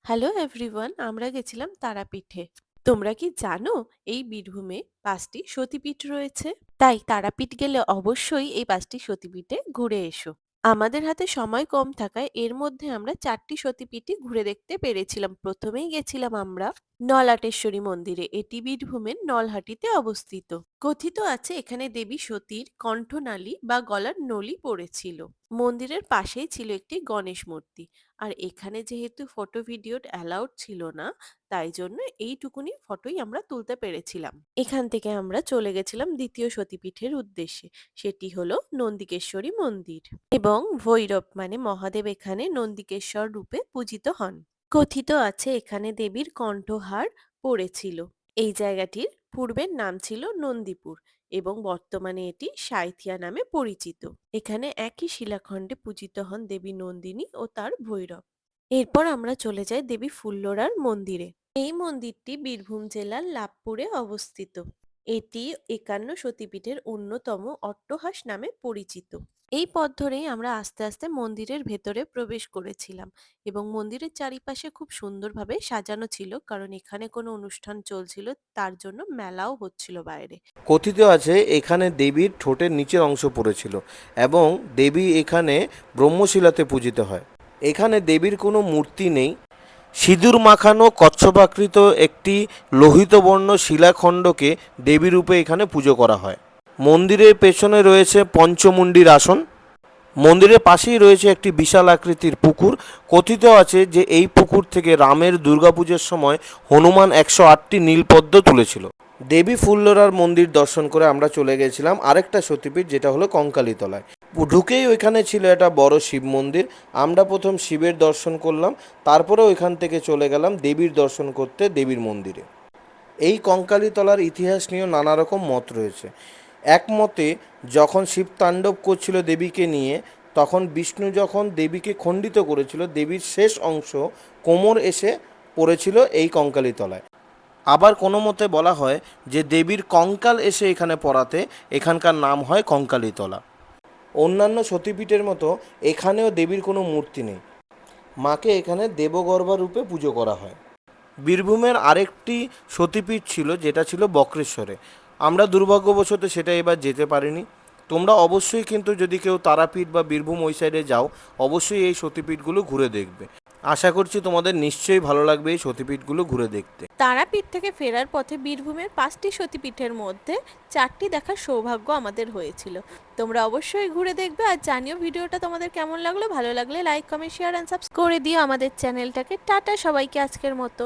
Hello everyone, আমরা গেছিলাম তারাপীঠে। তোমরা কি জানো এই বীরভূমে ৫টি সতীপীঠ রয়েছে? তাই তারাপীঠ গেলে অবশ্যই এই ৫টি সতীপীঠে ঘুরে এসো। আমাদের হাতে সময় কম থাকায় এর মধ্যে আমরা ৪টি সতীপীঠই ঘুরে দেখতে পেরেছিলাম। প্রথমেই গেছিলাম আমরা নলাটেশ্বরী মন্দিরে। এটি বীরভূমের নলহাটিতে অবস্থিত। কথিত আছে এখানে দেবী সতীর কণ্ঠনালী বা গলার নলি পড়েছিল। মন্দিরের পাশেই ছিল একটি গণেশ মূর্তি। আর এখানে যেহেতু ফটো ভিডিও অ্যালাউড ছিল না, তাই জন্য এইটুকুনি ফটোই আমরা তুলতে পেরেছিলাম। এখান থেকে আমরা চলে গেছিলাম দ্বিতীয় সতীপীঠের উদ্দেশ্যে। সেটি হলো নন্দিকেশ্বরী মন্দির এবং ভৈরব মানে মহাদেব এখানে নন্দিকেশ্বর রূপে পূজিত হন। কথিত আছে এখানে দেবীর কণ্ঠহার পড়েছিল। এই জায়গাটির পূর্বের নাম ছিল নন্দীপুর এবং বর্তমানে এটি সাঁইথিয়া নামে পরিচিত। এখানে একই শিলাখণ্ডে পূজিত হন দেবী নন্দিনী ও তার ভৈরব। এরপর আমরা চলে যাই দেবী ফুল্লরার মন্দিরে। এই মন্দিরটি বীরভূম জেলার লাভপুরে অবস্থিত। এটি ৫১ সতীপীঠের অন্যতম অট্টহাস নামে পরিচিত। এই পথ ধরেই আমরা আস্তে আস্তে মন্দিরের ভেতরে প্রবেশ করেছিলাম এবং মন্দিরের চারিপাশে খুব সুন্দরভাবে সাজানো ছিল, কারণ এখানে কোনো অনুষ্ঠান চলছিল, তার জন্য মেলাও হচ্ছিল বাইরে। কথিত আছে এখানে দেবীর ঠোঁটের নিচের অংশ পড়েছিল এবং দেবী এখানে ব্রহ্মশিলাতে পূজিত হয়। এখানে দেবীর কোনো মূর্তি নেই। সিঁদুর মাখানো কচ্ছপাকৃত একটি লোহিত বর্ণ শিলাখণ্ডকে দেবী রূপে এখানে পুজো করা হয়। মন্দিরের পেছনে রয়েছে পঞ্চমুণ্ডির আসন। মন্দিরের পাশেই রয়েছে একটি বিশাল আকৃতির পুকুর। কথিত আছে যে এই পুকুর থেকে রামের দুর্গাপুজোর সময় হনুমান ১০৮টি নীলপদ্ম তুলেছিল। দেবী ফুল্লরার মন্দির দর্শন করে আমরা চলে গেছিলাম আরেকটা সতীপীঠ, যেটা হলো কঙ্কালীতলায়। ঢুকেই ওইখানে ছিল একটা বড় শিব মন্দির। আমরা প্রথম শিবের দর্শন করলাম, তারপরে ওইখান থেকে চলে গেলাম দেবীর দর্শন করতে দেবীর মন্দিরে। এই কঙ্কালীতলার ইতিহাস নিয়েও নানা রকম মত রয়েছে। একমতে যখন শিব তাণ্ডব করছিল দেবীকে নিয়ে, তখন বিষ্ণু যখন দেবীকে খণ্ডিত করেছিল, দেবীর শেষ অংশ কোমর এসে পড়েছিল এই কঙ্কালীতলায়। আবার কোনো মতে বলা হয় যে দেবীর কঙ্কাল এসে এখানে পড়াতে এখানকার নাম হয় কঙ্কালীতলা। অন্যান্য সতীপীঠের মতো এখানেও দেবীর কোনো মূর্তি নেই। মাকে এখানে দেবগর্ভা রূপে পুজো করা হয়। বীরভূমের আরেকটি সতীপীঠ ছিল, যেটা ছিল বক্রেশ্বরে। আমরা দুর্ভাগ্যবশত সেটা এবার যেতে পারিনি। তোমরা অবশ্যই কিন্তু যদি কেউ তারাপীঠ বা বীরভূম ওই সাইডে যাও, অবশ্যই এই সতীপীঠগুলো ঘুরে দেখবে। আশা করছি তোমাদের নিশ্চয়ই ভালো লাগবে এই সতীপীঠগুলো ঘুরে দেখতে। তারাপীঠ থেকে ফেরার পথে বীরভূমের ৫টি সতীপীঠের মধ্যে ৪টি দেখার সৌভাগ্য আমাদের হয়েছিল। তোমরা অবশ্যই ঘুরে দেখবে আর জানিও ভিডিওটা তোমাদের কেমন লাগলো। ভালো লাগলে like, comment, share and subscribe করে দিও আমাদের চ্যানেলটাকে। টাটা সবাইকে আজকের মতো।